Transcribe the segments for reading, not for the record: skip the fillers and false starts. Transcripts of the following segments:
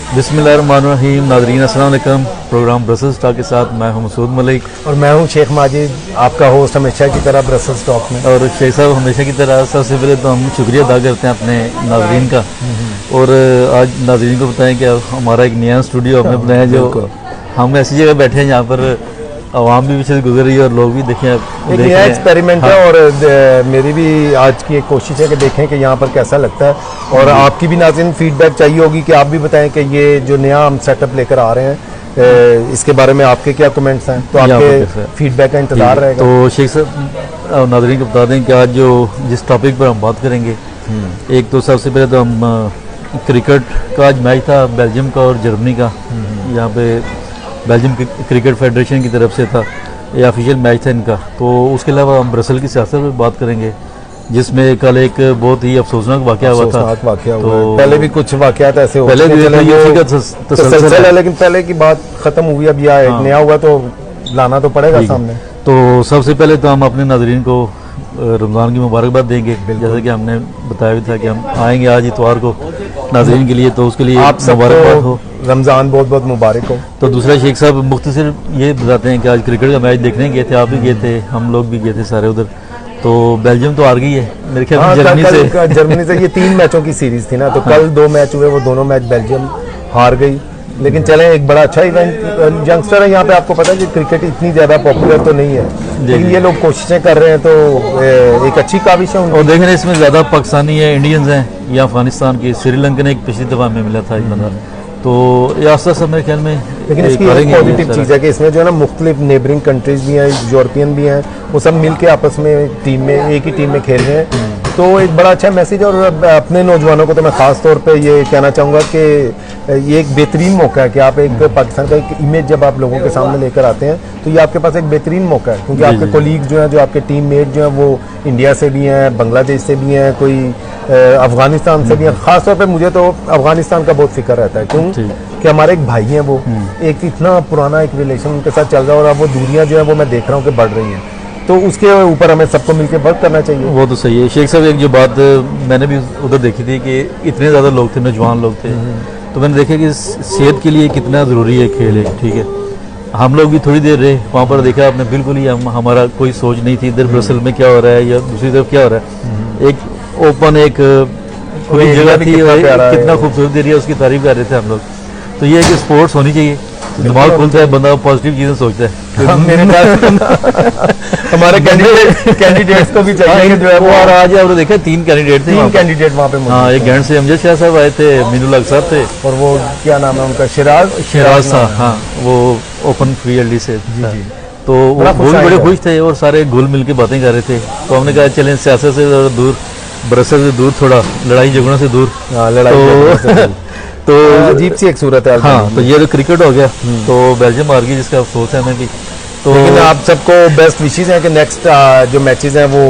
बिस्मिल्लाहिर्रहमानिर्रहीम। नाज़रीन अस्सलाम वालेकुम। प्रोग्राम ब्रसल्स टॉक के साथ मैं हूं मसूद मलिक और मैं हूं शेख माजिद, आपका होस्ट हमेशा की तरह ब्रसल्स टॉक में। और शेख साहब हमेशा की तरह सबसे पहले तो हम शुक्रिया अदा करते हैं अपने नाज़रीन का। और आज नाज़रीन को बताएं कि हमारा एक नया स्टूडियो हमने बनाया, जो हम ऐसी जगह बैठे हैं जहाँ पर आवाम भी पीछे से गुजर रही है और लोग भी देखें एक नया एक्सपेरिमेंट है। और मेरी भी आज की एक कोशिश है कि देखें कि यहाँ पर कैसा लगता है। और आपकी भी नाज़रीन फीडबैक चाहिए होगी कि आप भी बताएं कि ये जो नया हम सेटअप लेकर आ रहे हैं इसके बारे में आपके क्या कमेंट्स हैं, तो आपके फीडबैक का इंतजार रहेगा। तो शेख साहब नाज़रीन को बता दें कि आज जो जिस टॉपिक पर हम बात करेंगे, एक तो सबसे पहले तो हम क्रिकेट का आज मैच था बेल्जियम का और जर्मनी का। यहाँ पे बेल्जियम क्रिकेट फेडरेशन की तरफ से था, ये ऑफिशियल मैच था इनका। तो उसके अलावा हम ब्रसल की सियासत पर बात करेंगे, जिसमें कल एक बहुत ही अफसोसनाक वाक़या हुआ था। तो पहले भी कुछ वाक़यात ऐसे पहले भी तसलसल है, लेकिन पहले की बात खत्म हुई, अब यह नया हुआ तो लाना तो पड़ेगा सामने। तो सबसे पहले तो हम अपने नाज़रीन को रमज़ान की मुबारकबाद देंगे, जैसे कि हमने बताया भी था कि हम आएंगे आज इतवार को नाज़रीन के लिए, तो उसके लिए आप मुबारकबाद हो, रमज़ान बहुत बहुत मुबारक हो। तो दूसरा शेख साहब मुख्तसर ये बताते हैं कि आज क्रिकेट का मैच देखने गए थे, आप भी गए थे, हम लोग भी गए थे सारे उधर। तो बेल्जियम तो हार गई है मेरे ख्याल में जर्मनी से। ये 3 मैचों की सीरीज थी ना, तो कल 2 मैच हुए, वो दोनों मैच बेल्जियम हार गई। लेकिन चलें, एक बड़ा अच्छा इवेंट, यंगस्टर है यहाँ पे, आपको पता है कि क्रिकेट इतनी ज़्यादा पॉपुलर तो नहीं है, लेकिन ये लोग कोशिशें कर रहे हैं, तो एक अच्छी काविश है। और देखें इसमें ज़्यादा पाकिस्तानी है, इंडियंस हैं या अफगानिस्तान की, श्रीलंका ने एक पिछली दफ़ा में मिला था एक बंदा। तो ये आस्ता मेरे ख्याल में, लेकिन इसकी एक पॉजिटिव चीज़ है कि इसमें जो है ना मुख्तलिफ नेबरिंग कंट्रीज भी हैं, यूरोपियन भी हैं, वो सब मिल के आपस में टीम में एक ही टीम में खेल रहे हैं। तो एक बड़ा अच्छा मैसेज। और अपने नौजवानों को तो मैं ख़ास तौर पे ये कहना चाहूँगा कि ये एक बेहतरीन मौका है कि आप एक पाकिस्तान का एक इमेज जब आप लोगों के सामने लेकर आते हैं, तो ये आपके पास एक बेहतरीन मौका है, क्योंकि आपके कोलीग जो हैं, जो आपके टीम मेट जो हैं, वो इंडिया से भी हैं, बांग्लादेश से भी हैं, कोई अफगानिस्तान से भी हैं। ख़ास तौर पे मुझे तो अफगानिस्तान का बहुत फिक्र रहता है, क्यों कि हमारे एक भाई हैं, वो एक इतना पुराना एक रिलेशन उनके साथ चल रहा है, और अब वो दूरियाँ जो है वो मैं देख रहा हूँ कि बढ़ रही हैं, तो उसके ऊपर हमें सबको मिलकर वर्क करना चाहिए। वो तो सही है शेख साहब। एक जो बात मैंने भी उधर देखी थी कि इतने ज़्यादा लोग थे, नौजवान लोग थे, तो मैंने देखा कि सेहत के लिए कितना ज़रूरी है खेल है। ठीक है, हम लोग भी थोड़ी देर रहे वहाँ पर, देखा आपने बिल्कुल ही हमारा कोई सोच नहीं थी इधर ब्रसल में क्या हो रहा है या दूसरी तरफ क्या हो रहा है। एक ओपन एक खुली जगह थी, कितना खूबसूरत एरिया, उसकी तारीफ कर रहे थे हम लोग। तो ये है कि स्पोर्ट्स होनी चाहिए, दिमाग खुलता है, बंदा पॉजिटिव चीज़ें सोचता है। हमारे कैंडिडेट्स को भी चाहिए जो है वो। और आज आपने देखा 3 कैंडिडेट थे, 3 कैंडिडेट वहाँ पे। हाँ, एक गैंड से अमजद शाह साहब आए थे, मीनुल हक साहब थे, और वो क्या नाम है उनका, शिराज साहब। हाँ, वो ओपन फील्ड से। तो वो बड़े खुश थे और सारे घुल मिल के बातें कर रहे थे। तो हमने कहा चलें सियासत से दूर, ब्रसल से दूर, थोड़ा लड़ाई झगड़ों से दूर। तो अजीब सी एक सूरत है। हाँ, तो ये तो क्रिकेट हो गया, तो बेल्जियम हार गई, जिसका अफसोस है हमें भी। तो लेकिन आप सबको बेस्ट विशेस हैं कि नेक्स्ट जो मैचेस हैं वो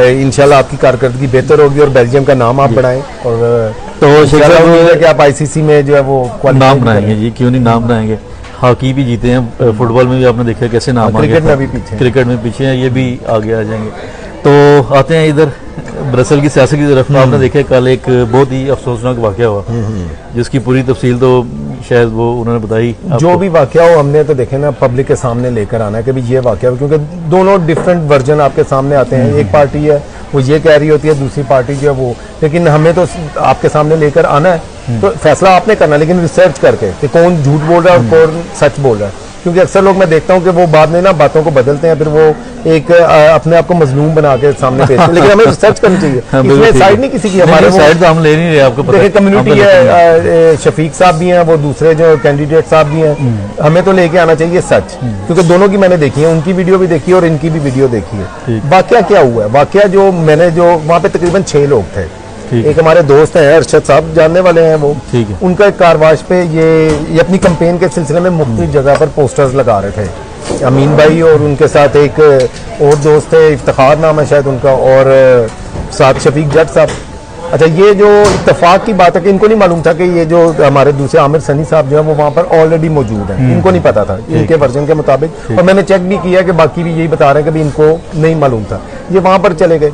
इंशाल्लाह आपकी कारकर्दगी बेहतर होगी और बेल्जियम का नाम आप बढ़ाएं। और तो कि आप आईसीसी में जो है वो नाम बनाएंगे जी, क्यों नहीं नाम बनाएंगे। हॉकी भी जीते हैं, फुटबॉल में भी आपने देखा कैसे नाम आ गया, क्रिकेट में पीछे हैं, ये भी आगे आ जाएंगे। तो आते हैं इधर ब्रसल की सियासत की तरफ। आपने देखा कल एक बहुत ही अफसोसनाक वाक़या हुआ, जिसकी पूरी तफसील तो शायद वो उन्होंने बताई। जो भी वाक़या हो, हमने तो देखे ना पब्लिक के सामने लेकर आना है कि भाई ये वाक़या हो, क्योंकि दोनों डिफरेंट वर्जन आपके सामने आते हैं। एक पार्टी है वो ये कह रही होती है, दूसरी पार्टी जो है वो, लेकिन हमें तो आपके सामने लेकर आना है, तो फैसला आपने करना, लेकिन रिसर्च करके कि कौन झूठ बोल रहा है और कौन सच बोल रहा है। क्योंकि अक्सर लोग मैं देखता हूँ कि वो बाद में ना बातों को बदलते हैं, फिर वो एक अपने आप को मजलूम बना के सामने पेश लेकिन हमें रिसर्च करनी चाहिए। इसमें साइड नहीं किसी की, हमारे साइड तो हम ले नहीं रहे, आपको पता है कम्युनिटी है, शफीक साहब भी हैं, वो दूसरे जो कैंडिडेट साहब भी हैं, हमें तो लेके आना चाहिए सच, क्योंकि दोनों की मैंने देखी है, उनकी वीडियो भी देखी है और इनकी भी वीडियो देखी है। वाकया क्या हुआ है, वाकया जो मैंने जो वहाँ पे तकरीबन 6 लोग थे, एक हमारे दोस्त हैं अरशद साहब, जानने वाले हैं वो, उनका एक कारवाश पे ये अपनी कंपेन के सिलसिले में मुख्तलिफ जगह पर पोस्टर्स लगा रहे थे। अमीन भाई और उनके साथ एक और दोस्त थे, इफ्तिखार नाम है शायद उनका, और साथ शफीक जट साहब। अच्छा, ये जो इत्तेफाक की बात है कि इनको नहीं मालूम था कि ये जो हमारे दूसरे आमिर सनी साहब जो है वो वहाँ पर ऑलरेडी मौजूद हैं, इनको नहीं पता था इनके वर्जन के मुताबिक। और मैंने चेक भी किया कि बाकी भी यही बता रहे हैं कि भी इनको नहीं मालूम था। ये वहाँ पर चले गए,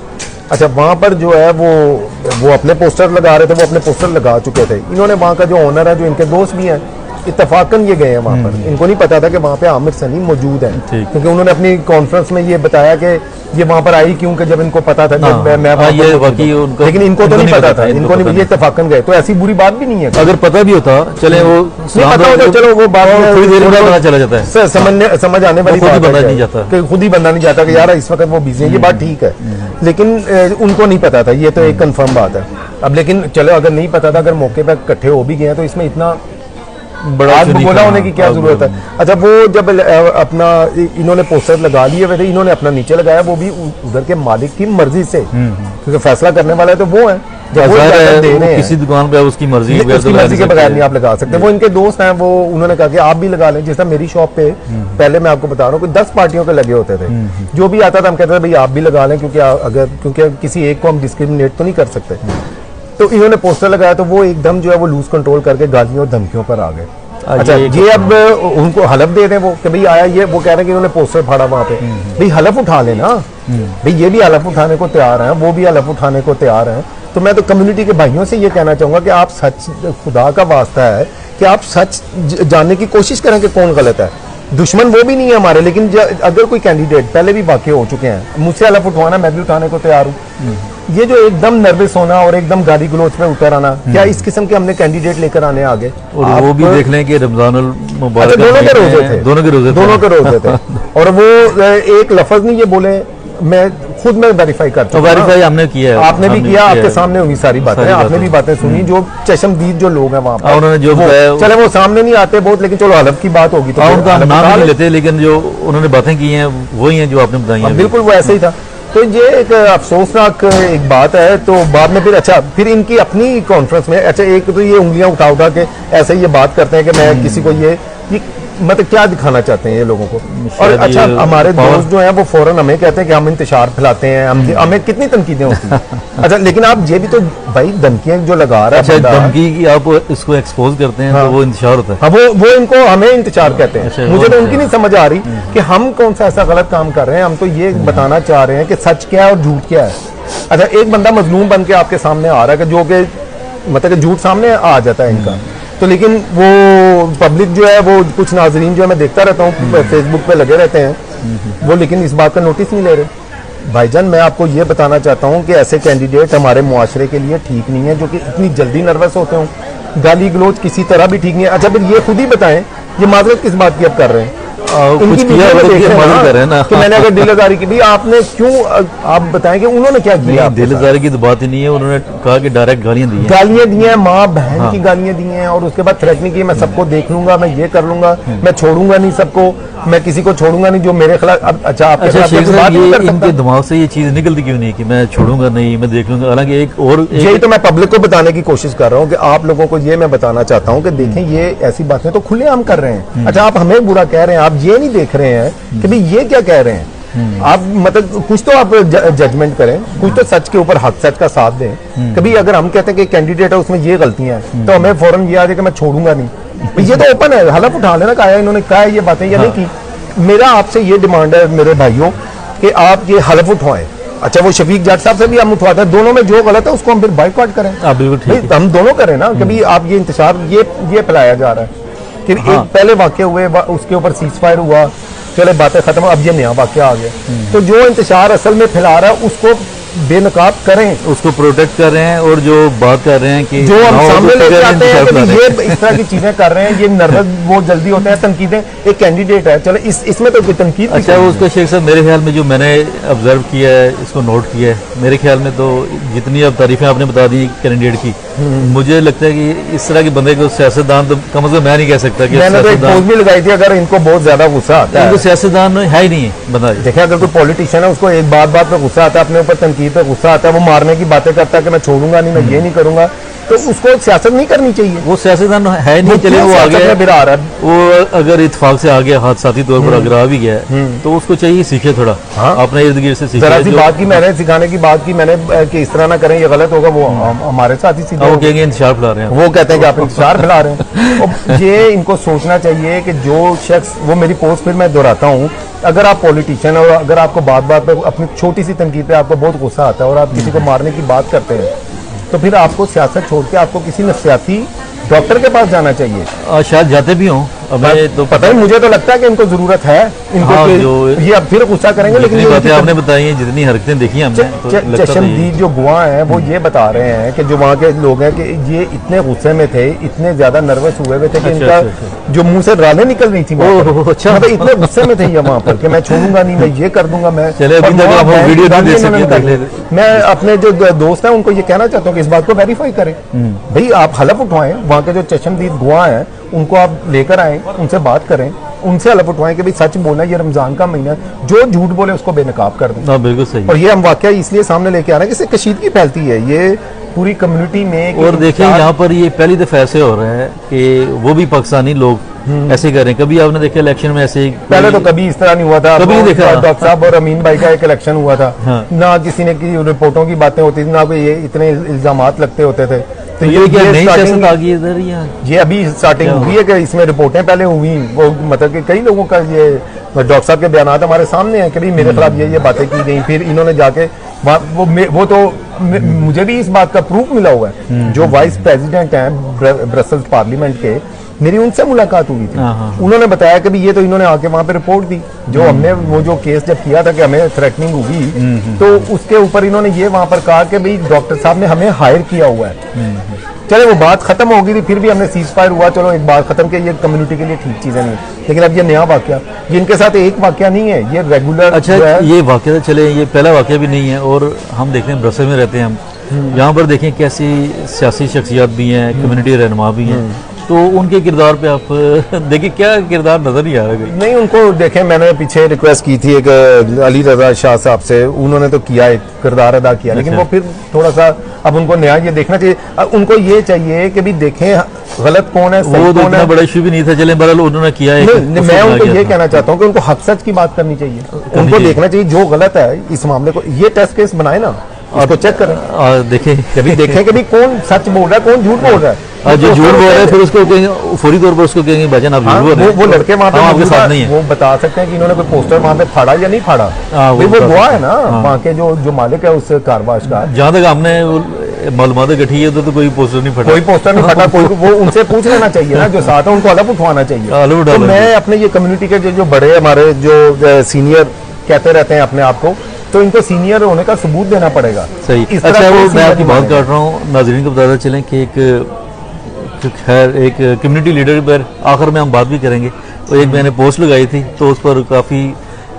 अच्छा, वहाँ पर जो है वो अपने पोस्टर लगा रहे थे, वो अपने पोस्टर लगा चुके थे। इन्होंने वहाँ का जो ओनर है, जो इनके दोस्त भी हैं, इत्तफाकन ये गए हैं वहाँ पर। इनको नहीं पता था कि वहाँ पे आमिर सनी मौजूद है, क्योंकि उन्होंने अपनी कॉन्फ्रेंस में ये बताया कि ये वहाँ पर आई क्यों, कि जब इनको पता था कि मैं वहाँ ये पर वाकई उनको, लेकिन इनको तो नहीं पता था, इनको नहीं, ये इत्तफाकन गए। तो ऐसी बुरी बात भी नहीं है। अगर पता भी होता, चले वो नहीं पता होता, चलो वो बात थोड़ी देर में पता चला जाता है, समझ आने वाली खुद ही बात बंदा है नहीं जाता कि खुद ही बंदा नहीं जाता कि यार इस वक्त वो बिजी है, ये बात ठीक है। लेकिन उनको नहीं पता था, ये तो एक कंफर्म बात है। अब लेकिन चलो, अगर नहीं पता था, अगर मौके पर इकट्ठे हो भी गए हैं, तो इसमें इतना बड़ा आग बगोला होने की क्या जरूरत है। अच्छा, वो जब अपना इन्होंने पोस्टर लगा लिए हुए थे, इन्होंने अपना नीचे लगाया, वो भी उधर के मालिक की मर्जी से, क्योंकि फैसला करने वाला है तो वो है। जब वो इजाजत दे रहे हैं, किसी दुकान पे उसकी मर्जी उसकी मर्जी के बगैर नहीं आप लगा सकते। वो इनके दोस्त हैं, वो उन्होंने कहा कि आप भी लगा लें। जैसा मेरी शॉप पे पहले मैं आपको बता रहा हूँ कि 10 पार्टियों के लगे होते थे, जो भी आता था हम कहते थे भाई आप भी लगा लें, क्योंकि किसी एक को हम डिस्क्रिमिनेट तो नहीं कर सकते। तो इन्होंने पोस्टर लगाया, तो वो एकदम जो है वो लूज कंट्रोल करके गालियों और धमकियों पर आ गए। अच्छा, ये अब उनको हलफ दे दें वो कि भाई आया, ये वो कह रहे हैं कि इन्होंने पोस्टर फाड़ा वहां पे। भाई हलफ उठा लेना, भाई ये भी हलफ उठाने को तैयार हैं, वो भी हलफ उठाने को तैयार हैं। तो मैं तो कम्युनिटी के भाइयों से ये कहना चाहूंगा कि आप सच, खुदा का वास्ता है कि आप सच जानने की कोशिश करें कि कौन गलत है। दुश्मन वो भी नहीं है हमारे, लेकिन अगर कोई कैंडिडेट पहले भी वाकई हो चुके हैं, मुझसे हलफ उठवाना, मैं भी उठाने को तैयार हूँ। ये जो एकदम नर्वस होना और एकदम गाली गलोच पे उतर आना, क्या इस किस्म के हमने कैंडिडेट लेकर आने आगे? और वो भी देख लें कि रमजानुल मुबारक दोनों के रोजे थे, दोनों के रोजे थे। और वो एक लफ्ज नहीं ये बोले, मैं खुद में वेरीफाई कर चुका, वेरीफाई हमने किया है, आपने भी किया, आपके सामने हुई सारी बातें, आपने भी बातें सुनी। जो चशमदीद जो लोग हैं वहाँ पर, उन्होंने जो चले वो सामने नहीं आते बहुत, लेकिन चलो हलफ की बात होगी तो उनका नाम नहीं लेते, लेकिन जो उन्होंने बातें की हैं वही हैं जो आपने बताई हैं। बिल्कुल वो ऐसे ही था। तो ये एक अफसोसनाक एक बात है। तो बाद में फिर इनकी अपनी कॉन्फ्रेंस में, अच्छा एक तो ये उंगलियां उठा उठा के ऐसे ये बात करते हैं कि मैं किसी को ये मतलब क्या दिखाना चाहते हैं ये लोगों को। और अच्छा, हमारे दोस्त जो हैं वो फौरन हमें कहते हैं कि हम इंतशार फैलाते हैं, हमें कितनी तनकीदें होती हैं। अच्छा, लेकिन आप ये भी तो भाई धमकियां जो लगा रहा है, धमकी की आप इसको एक्सपोज करते हैं, तो वो इंतशार होता है। हाँ, वो इनको हमें इंतजार कहते हैं। मुझे तो उनकी नहीं समझ आ रही कि हम कौन सा ऐसा गलत काम कर रहे हैं। हम तो ये बताना चाह रहे हैं कि सच क्या है और झूठ क्या है। अच्छा, एक बंदा मजलूम बन के आपके सामने आ रहा है, जो कि मतलब झूठ सामने आ जाता है इनका। तो लेकिन वो पब्लिक जो है, वो कुछ नाजरीन जो है, मैं देखता रहता हूँ फेसबुक पे लगे रहते हैं वो, लेकिन इस बात का नोटिस नहीं ले रहे। भाईजान, मैं आपको ये बताना चाहता हूँ कि ऐसे कैंडिडेट हमारे मुआशरे के लिए ठीक नहीं है, जो कि इतनी जल्दी नर्वस होते हो। गाली गलोच किसी तरह भी ठीक नहीं है। अच्छा, फिर ये खुद ही बताएं, ये माजरत किस बात की अब कर रहे हैं? कुछ किया है ना कि मैंने अगर दिलदारी की, भाई आपने क्यों, आप बताएं कि उन्होंने क्या किया? दिलदारी की तो बात ही नहीं है, उन्होंने कहा कि डायरेक्ट गालियां दी हैं, माँ बहन की गालियां दी हैं, और उसके बाद थ्रेटनिंग की, मैं सबको देख लूंगा, मैं ये कर लूंगा, मैं छोड़ूंगा नहीं सबको, मैं किसी को छोड़ूंगा नहीं जो मेरे खिलाफ। अच्छा, इनके दिमाग से ये चीज निकलती क्यों नहीं कि मैं छोड़ूंगा नहीं, मैं देख लूंगा? हालांकि यही तो मैं पब्लिक को बताने की कोशिश कर रहा हूँ कि आप लोगों को ये मैं बताना चाहता हूँ कि देखें, ये ऐसी बातें तो खुलेआम कर रहे हैं। अच्छा, आप हमें बुरा कह रहे हैं, आप ये नहीं देख रहे हैं कि भाई ये क्या कह रहे हैं। आप मतलब कुछ तो आप जजमेंट करें, कुछ तो सच के ऊपर हक सच का साथ दें। कभी अगर हम कहते हैं कि कैंडिडेट है उसमें ये गलतियां हैं, तो हमें फौरन ये आ जाए कि मैं छोड़ूंगा नहीं। ये तो ओपन है, हलफ उठा लेना, कहा इन्होंने कहा ये बातें या नहीं की। मेरा आपसे ये डिमांड है मेरे भाइयों कि आप ये हलफ उठवाएं। अच्छा, वो शफीक जाट साहब से भी हम उठवाते हैं, दोनों में जो गलत है उसको हम फिर बाइकआउट करें। बिल्कुल, हम दोनों करें ना। कभी आप ये इंतजार ये फैलाया जा रहा है कि एक पहले वाक्य हुए, उसके ऊपर सीज फायर हुआ, चले बातें खत्म, अब ये नया वाक्य आ गया। तो जो इंतशार असल में फैला रहा है उसको बेनकाब करें, उसको प्रोटेक्ट कर रहे हैं। और जो बात कर रहे हैं कि जो हम सामने लेके आते हैं कि ये इस तरह की चीजें कर रहे हैं, ये नर्वस वो जल्दी होते हैं, तनकीदें। एक कैंडिडेट है, चलो इसमें तो कोई तनकीद। अच्छा, उसका शेख साहब, मेरे ख्याल में जो मैंने ऑब्जर्व किया है, इसको नोट किया है, मेरे ख्याल में तो जितनी अब तारीफें आपने बता दी कैंडिडेट की, मुझे लगता है कि इस तरह के बंदे को सियासतदान तो कम से कम मैं नहीं कह सकता कि मैंने तो एक पोस्ट भी लगाई थी, अगर इनको बहुत ज्यादा गुस्सा आता है, सियासतदान है ही नहीं है बंदा। देखिए, अगर कोई पॉलिटिशियन है उसको एक बात पे गुस्सा आता है, अपने ऊपर तनकीद पे गुस्सा आता है, वो मारने की बातें करता है कि मैं छोड़ूंगा नहीं, मैं ये नहीं करूंगा, तो उसको सियासत नहीं करनी चाहिए। वो सियासतदान है नहीं, चले वो आ गया, वो अगर इत्तेफाक से आ गया, हादसाती तौर पर अगर आ भी गया तो उसको चाहिए सीखे थोड़ा, अपने इर्द गिर्द से सीखे। जरा सी बात की मैंने सिखाने की बात की मैंने कि इस तरह ना करें, ये गलत होगा, वो हमारे साथ ही सीधा वो कहेंगे इंतजार फैला रहे हैं, वो कहते हैं कि आप इंतजार फैला रहे हैं। ये इनको सोचना चाहिए कि जो शख्स, वो मेरी पोस्ट फिर मैं दोहराता हूँ अगर आप पॉलिटिशियन और अगर आपको बात बात पे अपनी छोटी सी तनकीद पे आपको बहुत गुस्सा आता है और आप किसी को मारने की बात करते हैं, तो फिर आपको सियासत छोड़ के आपको किसी नफसियाती डॉक्टर के पास जाना चाहिए। शायद जाते भी हों, हमें तो पता नहीं, मुझे तो लगता है कि इनको जरूरत है, इनको हाँ, कि ये अब फिर गुस्सा करेंगे, लेकिन जितनी ये बातें आपने बताई हैं, जितनी हरकतें देखी हमने, तो लगता तो चशमदीद जो गवाह हैं वो ये बता रहे हैं कि जो वहाँ के लोग हैं कि ये इतने गुस्से में थे, इतने ज्यादा नर्वस हुए हुए थे कि इनका जो मुंह से रालें निकल रही थी वहाँ पर। अच्छा, मतलब इतने गुस्से में थे ये वहाँ पर कि मैं छोड़ूंगा नहीं, मैं ये कर दूंगा, मैं चले अभी तक आप वीडियो नहीं देख सकते। मैं अपने जो दोस्त हैं उनको ये कहना चाहता हूँ कि इस बात को वेरीफाई करें। भाई आप हलफ उठवाएं, वहाँ के जो चशमदीद गवाह हैं उनको आप लेकर आएं, उनसे बात करें, उनसे हलफ उठवाएं कि भाई सच बोलना, ये रमजान का महीना है, जो झूठ बोले उसको बेनकाब कर दें। हाँ, बिल्कुल सही। और ये हम वाकया इसलिए सामने लेके आ रहे हैं कि इससे कशीदगी फैलती है ये पूरी कम्युनिटी में। और देखिए यहाँ पर ये पहली दफा ऐसे हो रहा है कि वो भी पाकिस्तानी लोग ऐसे कर रहे हैं। कभी आपने देखा इलेक्शन में ऐसे पहले तो कभी इस तरह नहीं हुआ था, कभी देखा डॉक्टर साहब और अमीन भाई का एक इलेक्शन हुआ था, हाँ। ना किसी ने की रिपोर्टों की बातें होती थी, ना कोई ये इतने इल्जामात लगते होते थे। तो ये क्या नई सियासत आ गई इधर? ये अभी स्टार्टिंग हुई है कि इसमें रिपोर्टें पहले हुई, वो मतलब कि कई लोगों का ये डॉक्टर साहब के बयान हमारे सामने हैं कि भाई मेरे खिलाफ ये बातें की गई, फिर इन्होंने जाके वो तो मुझे भी इस बात का प्रूफ मिला हुआ है। जो वाइस प्रेसिडेंट हैं ब्रसल्स पार्लियामेंट के, मेरी उनसे मुलाकात हुई थी, उन्होंने बताया कि ये तो इन्होंने आके वहां पे रिपोर्ट दी, जो हमने वो जो केस जब किया था कि हमें थ्रेटनिंग हुई, तो उसके ऊपर इन्होंने ये वहां पर कहा कि भाई डॉक्टर साहब ने हमें हायर किया हुआ है। चले वो बात खत्म हो गई थी, फिर भी हमने सीज फायर हुआ, चलो एक बात खत्म की, ये कम्युनिटी के लिए ठीक चीजें नहीं, लेकिन अब ये नया वाकया, ये इनके साथ एक वाकया नहीं है, ये रेगुलर। अच्छा, ये वाकया तो चले, ये पहला वाकया भी नहीं है। और हम देखते हैं ब्रसेल में रहते हैं हम, यहाँ पर देखें कैसी सियासी शख्सियात भी हैं, कम्युनिटी रहनुमा भी हैं, तो उनके किरदार पे आप देखिए क्या किरदार नजर नहीं आ रहा है। नहीं, उनको देखें, मैंने पीछे रिक्वेस्ट की थी एक अली रजा शाह साहब से, उन्होंने तो किया, एक किरदार अदा किया, लेकिन वो फिर थोड़ा सा अब उनको नया ये देखना चाहिए। उनको ये चाहिए कि भी देखें गलत कौन है, वो तो इतना बड़ा इशू भी नहीं था, चले बहरहाल उन्होंने किया है। मैं उनको ये कहना चाहता हूँ कि उनको हक सच की बात करनी चाहिए, उनको देखना चाहिए जो गलत है इस मामले को, ये टेस्ट केस बनाए ना, उसको चेक करें, देखें कि कौन सच बोल रहा है, कौन झूठ बोल रहा है। जो झूठ बोल रहे हैं फिर उसको कहेंगे, फौरी तौर पर उसको कहेंगे भाईजान आप झूठ बोल रहे हैं। वो लड़के वहाँ पे आपके साथ नहीं है, वो बता सकते हैं कि इन्होंने कोई पोस्टर वहाँ पे फाड़ा या नहीं फाड़ा, वो गवाह है ना वहाँ के जो मालिक है उस कारवाश का। जहाँ तक हमने मालूमात इकट्ठी है तो कोई पोस्टर नहीं फटा, कोई पोस्टर नहीं फटा, कोई वो उनसे पूछ लेना चाहिए ना, जो साथ है उनको अलग उठवाना चाहिए। तो मैं अपने ये कम्युनिटी के जो बड़े हमारे जो सीनियर कहते रहते हैं अपने आप को, तो इनको सीनियर होने का सबूत देना पड़ेगा। सही। अच्छा, वो मैं आपकी बात कर रहा हूँ, नाज़रीन को बताते चलें कि खैर एक कम्युनिटी लीडर पर आखिर में हम बात भी करेंगे। तो एक मैंने पोस्ट लगाई थी, तो उस पर काफ़ी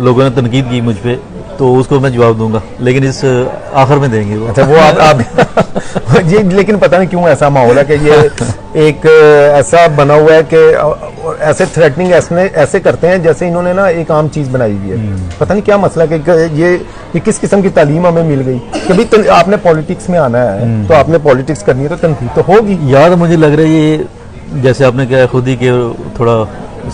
लोगों ने तनकीद की मुझ पर, तो उसको मैं जवाब दूंगा, लेकिन इस आखिर में देंगे वो। अच्छा, वो आप ये, लेकिन पता नहीं क्यों ऐसा माहौल है कि ये एक ऐसा बना हुआ है कि ऐसे थ्रेटनिंग ऐसे करते हैं जैसे इन्होंने ना एक आम चीज बनाई हुई है। पता नहीं क्या मसला है कि ये किस किस्म की तालीम हमें मिल गई कि भाई आपने पॉलिटिक्स में आना है तो आपने पॉलिटिक्स करनी है, तो तनकीद तो होगी। यार मुझे लग रहा है ये जैसे आपने कहा खुद ही कि थोड़ा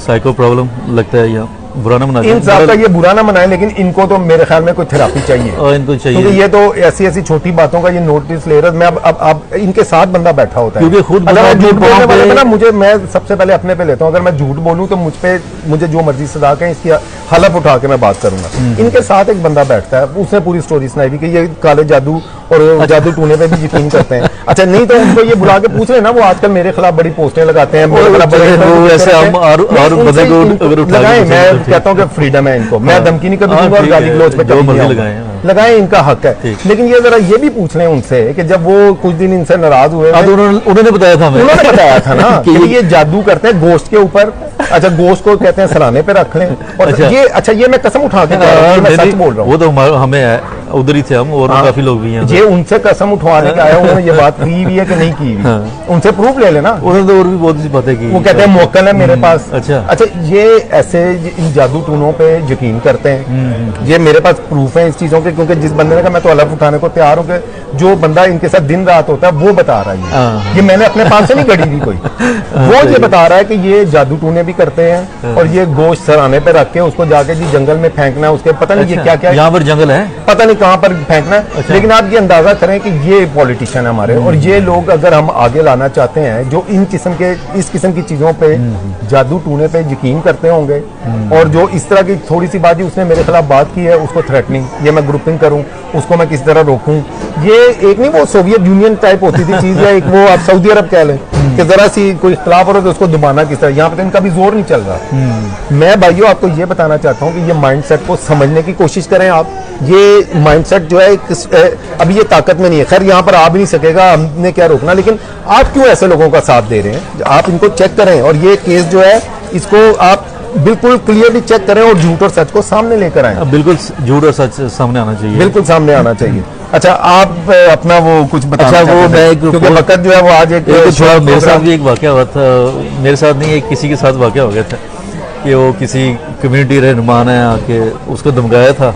साइको प्रॉब्लम लगता है, या बुरा ना मनाए, इन साहब का ये बुरा ना मनाए, लेकिन इनको तो मेरे ख्याल में कोई थेरापी चाहिए, और इनको चाहिए, क्योंकि ये तो ऐसी छोटी बातों का ये नोटिस ले रहा है। मैं अब इनके साथ बंदा बैठा होता है, क्योंकि खुद अगर मैं झूठ बोलने वाले ना, मैं सबसे पहले अपने पे लेता हूँ, अगर मैं झूठ बोलूँ तो मुझे जो मर्जी सजा के इसकी हलफ उठा के मैं बात करूंगा। इनके साथ एक बंदा बैठता है, उसने पूरी स्टोरी सुनाई भी कि ये काले जादू और जादू टूने पे भी यकीन करते हैं। अच्छा, नहीं तो उनको ये बुला के पूछ रहे ना, वो आजकल मेरे खिलाफ बड़ी पोस्टें लगाते हैं, लगाए। मैं कहता हूँ कि फ्रीडम है इनको, मैं धमकी नहीं करूंगा और गाली गलौज पे लगाए, इनका हक है। लेकिन ये जरा ये भी पूछ लें उनसे कि जब वो कुछ दिन इनसे नाराज हुए, उन्होंने बताया था ना कि ये जादू करते हैं गोश्त के ऊपर। अच्छा, गोश्त को कहते हैं सराहने पे रख लें, और ये मैं कसम उठा के मैं सच बोल रहा हूँ, वो तो हमें उधर ही थे हम, और काफी लोग भी हैं। ये उनसे कसम उठवाने के आया, उन्होंने ये बात की भी है कि नहीं की भी, उनसे प्रूफ ले लेना। उन्होंने तो और भी बहुत सी बातें की, वो कहते हैं मौकल है मेरे पास। अच्छा, ये ऐसे इन जादू टूनों पे यकीन करते हैं। ये मेरे पास प्रूफ है इस चीजों के, क्योंकि जिस बंदे ने कहा मैं तो अलग उठाने को तैयार हूँ, कि जो बंदा इनके साथ दिन रात होता है वो बता रहा है, ये मैंने अपने पास से नहीं गढ़ी थी कोई, वो ये बता रहा है कि ये जादू टूने भी करते हैं, और ये गोश्त सराने पे रख के उसको जाके जी जंगल में फेंकना है, उसके पता नहीं ये क्या क्या, यहाँ पर जंगल है, पता नहीं कहाँ पर फेंकना है। लेकिन आप ये अंदाजा करें कि ये पॉलिटिशियन है हमारे, और ये लोग अगर हम आगे लाना चाहते हैं जो इस किस्म की चीजों पे जादू टूने पे यकीन करते होंगे, और जो इस तरह की थोड़ी सी बात उसने मेरे खिलाफ बात की है, उसको थ्रेटनिंग, ये मैं ग्रुपिंग करूं, उसको मैं किस तरह रोकूं, ये एक नहीं वो सोवियत यूनियन टाइप होती थी चीज, या एक वो आप सऊदी अरब कह लें कि जरा सी कोई इख्तलाफ हो रहा है तो उसको दबाना किस तरह, यहाँ पे तो इनका भी जोर नहीं चल रहा। मैं भाइयों आपको ये बताना चाहता हूँ कि ये माइंडसेट को समझने की कोशिश करें आप। ये माइंडसेट जो है अभी ये ताकत में नहीं है, खैर यहाँ पर आ भी नहीं सकेगा, हमने क्या रोकना, लेकिन आप क्यों ऐसे लोगों का साथ दे रहे हैं? आप इनको चेक करें, और ये केस जो है इसको आप बिल्कुल क्लियरली चेक करें और झूठ और सच को सामने लेकर आए। बिल्कुल झूठ और सच सामने आना चाहिए, बिल्कुल सामने आना चाहिए। अच्छा, आप अपना वो कुछ बताना अच्छा, वो मैं क्योंकि वक्त जो है वो आज एक थोड़ा मेरे साथ भी एक वाकया हुआ था, मेरे साथ नहीं एक किसी के साथ वाकया हो गया था कि वो किसी कम्युनिटी रहनुमा ने आके उसको धमकाया था,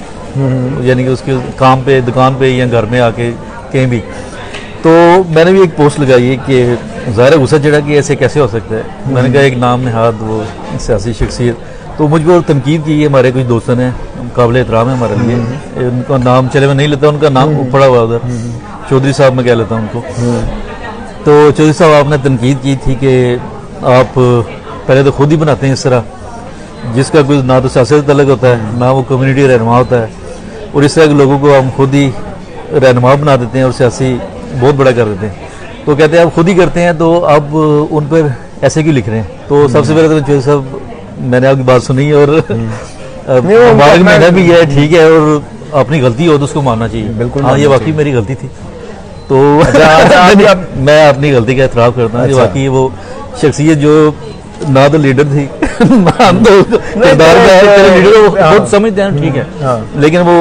यानी कि उसके काम पे, दुकान पे या घर में आके कहीं भी। तो मैंने भी एक पोस्ट लगाई है कि ज़ाहिर गुस्सा चढ़ा कि ऐसे कैसे हो सकता है। मैंने कहा एक नाम नहाद वो सियासी शख्सियत, तो मुझ पर तनकीद की है हमारे कुछ दोस्तों ने, काबिल एहतराम है हमारे लिए, उनका नाम चले मैं नहीं लेता, उनका नाम पड़ा हुआ उधर, चौधरी साहब मैं कह लेता हूँ उनको। तो चौधरी साहब आपने तनकीद की थी कि आप पहले तो खुद ही बनाते हैं इस तरह, जिसका कोई ना तो सियासत तलक होता है ना वो कम्युनिटी रहनुमा होता है, और इस तरह के लोगों को हम खुद ही रहनुमा बना देते हैं और सियासी बहुत बड़ा कर देते हैं। तो कहते हैं आप खुद ही करते हैं तो अब उन पर ऐसे क्यों लिख रहे हैं? तो सबसे पहले तो चौधरी साहब मैंने आपकी बात सुनी और मुबारक महीना भी है, ठीक है, और अपनी गलती हो तो उसको मानना चाहिए। बिल्कुल, हाँ, ये वाकई मेरी गलती थी, तो मैं अपनी गलती का एतराफ़ करता हूँ। वाकई वो शख्सियत जो ना तो लीडर थी ना तो किरदार का लीडर, वो बहुत समझते हैं, ठीक है, लेकिन वो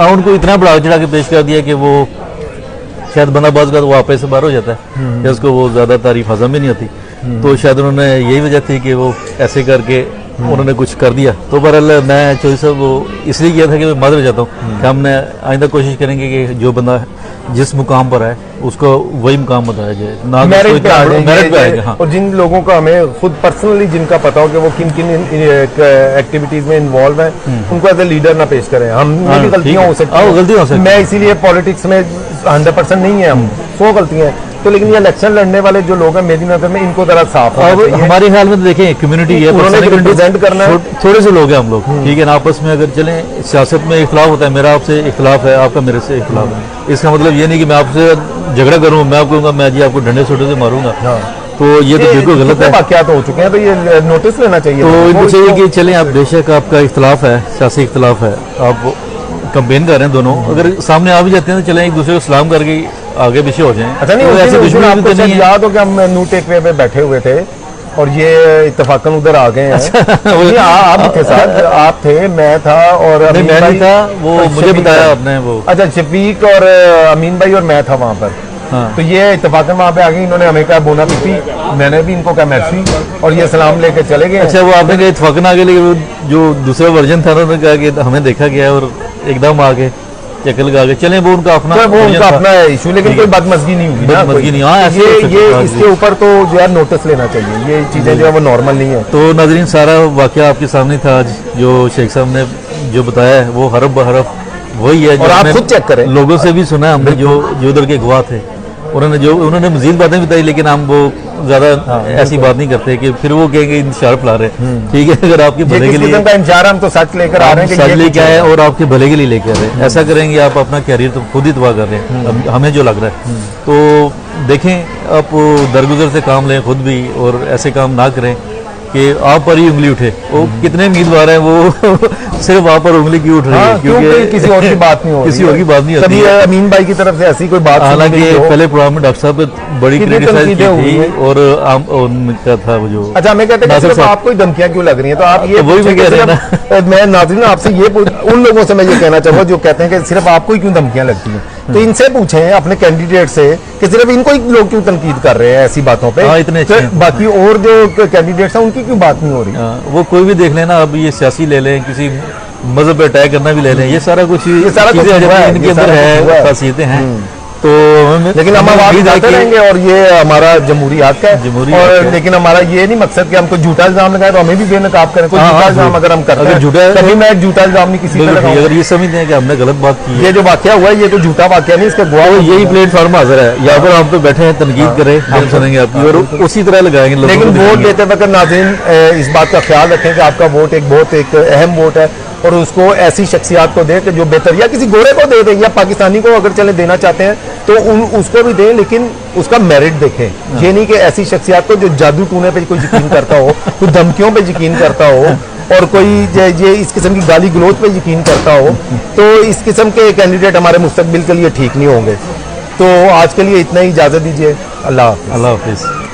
उनको इतना बढ़ा चढ़ा के पेश कर दिया कि वो शायद बंदा बाज का तो वापस से बाहर हो जाता है, या उसको वो ज़्यादा तारीफ हजम भी नहीं होती। तो शायद उन्होंने यही वजह थी कि वो ऐसे करके उन्होंने कुछ कर दिया। तो बहरहाल मैं चौधरी साहब वो इसलिए किया था कि मैं मादर जाता हूँ कि हमने आइंदा कोशिश करेंगे कि जो बंदा जिस मुकाम पर है उसको वही मुकाम बताया जाए, ना मेरिट पे आएगा। हाँ। और जिन लोगों का हमें खुद पर्सनली जिनका पता हो कि वो किन किन एक्टिविटीज में इन्वॉल्व है, उनको एज ए लीडर ना पेश करें। हम भी गलतियां हो सकती हैं, मैं इसीलिए पॉलिटिक्स में 100% नहीं है, हम 100 गलतियां हैं, तो लेकिन ये इलेक्शन लड़ने वाले जो लोग हैं मेरी नजर में इनको जरा साफ होना चाहिए। हमारे ख्याल में तो देखें कम्युनिटी है, उन्होंने रिप्रेजेंट करना है, थोड़े से लोग हैं हम लोग, ठीक है ना, आपस में अगर चलें, सियासत में इख्तलाफ होता है, मेरा आपसे इख्तलाफ है, आपका मेरे से इख्तलाफ है, इसका मतलब ये नहीं कि मैं आपसे झगड़ा करूँ, मैं आपको कहूँगा मैं जी आपको डंडे सोटे से मारूंगा, तो ये तो बिल्कुल गलत है। क्या तो हो चुके हैं, तो ये नोटिस लेना चाहिए। तो इनको चाहिए कि चलें आप, बेशक आपका इख्तलाफ है, सियासी इख्तलाफ है, आप कंपेन कर रहे हैं दोनों, अगर सामने आ भी जाते हैं तो चलें एक दूसरे को सलाम करके आगे पीछे हो जाएं। अच्छा, नहीं तो ऐसे कुछ आपको शायद याद हो कि हम न्यू टेकवे पे बैठे हुए थे और ये इत्तेफाकन उधर आ गए हैं। आप भी थे साथ, आप थे, मैं था और मैं नहीं था, वो मुझे बताया आपने वो। अच्छा, शफीक और अमीन भाई और मैं था वहाँ पर। हाँ। तो ये इत्तेफाकन वहाँ पे आ गई, इन्होंने हमें कहा बोना पीपी, मैंने भी इनको कहा मैसी, और ये सलाम लेके चले गए। अच्छा, वो आपने कहा इत्तेफाकन आ गए, लेकिन जो दूसरा वर्जन था उन्होंने कहा कि हमें देखा गया और एकदम आगे चक्कर लगा के चले, वो उनका अपना इशू, लेकिन कोई बदमजगी नहीं हुई, बदमजगी नहीं। हाँ, ये इसके ऊपर तो जो है नोटिस लेना चाहिए, ये चीजें जो है वो नॉर्मल नहीं है। तो नाज़रीन, सारा वाकया आपके सामने था आज, जो शेख साहब ने जो बताया है वो हरफ बहरफ वही है, और आप खुद चेक करें। लोगों से भी सुना हमने, जो उधर के गवाह थे, उन्होंने मजीद बातें बताई, लेकिन हम वो ज्यादा ऐसी बात नहीं करते कि फिर वो कहेंगे इंतजार फैला रहे, ठीक है, अगर आपके भले के लिए हम तो सच लेकर आ रहे हैं, सच लेके आए और आपके भले के लिए लेके आ रहे हैं। ऐसा करेंगे आप अपना कैरियर तो खुद ही तबाह कर रहे हैं, हमें जो लग रहा है। तो देखें, आप दरगुजर से काम लें खुद भी, और ऐसे काम ना करें कि आप पर ही उंगली उठे। वो कितने उम्मीदवार हैं, वो सिर्फ आप पर उंगली क्यों उठ रही है, क्योंकि किसी और की बात नहीं हो रही, किसी और की बात नहीं होती। अमीन भाई की तरफ से ऐसी कोई बात, हालांकि पहले प्रोग्राम में डॉक्टर साहब बड़ी क्रिटिसाइज की थी, और उनका था वो जो। अच्छा, हमें कहते हैं कि आपको धमकियां क्यों लग रही हैं, तो आप ये वही कह रहे हैं ना। मैं नाज़रीन आपसे ये उन लोगों से मैं ये कहना चाहूँगा जो कहते हैं कि सिर्फ आपको ही क्यों धमकियां लगती हैं, तो इनसे पूछें अपने कैंडिडेट से कि सिर्फ इनको ही लोग क्यों तनकीद कर रहे हैं ऐसी बातों पे, इतने बाकी और जो कैंडिडेट्स हैं उनकी क्यों बात नहीं हो रही। वो कोई भी देख लेना, अब ये सियासी ले लें, किसी मजहब पे अटैक करना भी ले लें, ये सारा कुछ चीजें इनके अंदर है, खासियतें हैं। तो लेकिन हम आवाज उठाते रहेंगे और ये हमारा जमहूरी हक है। जमहूरी और हक है। लेकिन हमारा ये नहीं मकसद कि हमको झूठा इल्जाम लगाए तो हमें भी बेनकाब करें। कोई हाँ, झूठा हाँ, इल्जाम अगर हम करते अगर हैं झूठा- तभी मैं एक झूठा इल्जाम नहीं किसी पे बिल्कुल ठीक है। लगाऊंगा। अगर ये समझते हैं कि हमने गलत बात की है ये जो वाकया हुआ है ये तो झूठा वाकया नहीं, इसका गवाह तो यही प्लेटफॉर्म हाजिर है, यहाँ पर हम तो बैठे हैं, तनकीद करें, हम सुनेंगे आपकी और उसी तरह लगाएंगे लोगों लेकिन को वोट दिखाएंगे। देते वक्त नाज़रीन इस बात का ख्याल रखें कि आपका वोट एक बहुत एक अहम वोट है और उसको ऐसी शख्सियात को दें कि जो बेहतर, या किसी गोरे को दे दें या पाकिस्तानी को अगर चले देना चाहते हैं तो उसको भी दें, लेकिन उसका मेरिट देखें। ये नहीं कि ऐसी शख्सियात को जो जादू टूने पे कोई यकीन करता हो, कोई धमकियों पे यकीन करता हो और कोई ये इस किस्म की गाली गलोच पे यकीन करता हो, तो इस किस्म के कैंडिडेट हमारे मुस्तकबिल के लिए ठीक नहीं होंगे। तो आज के लिए इतना ही, इजाज़त दीजिए। अल्लाह हाफ़िज़। अल्लाह हाफिज़।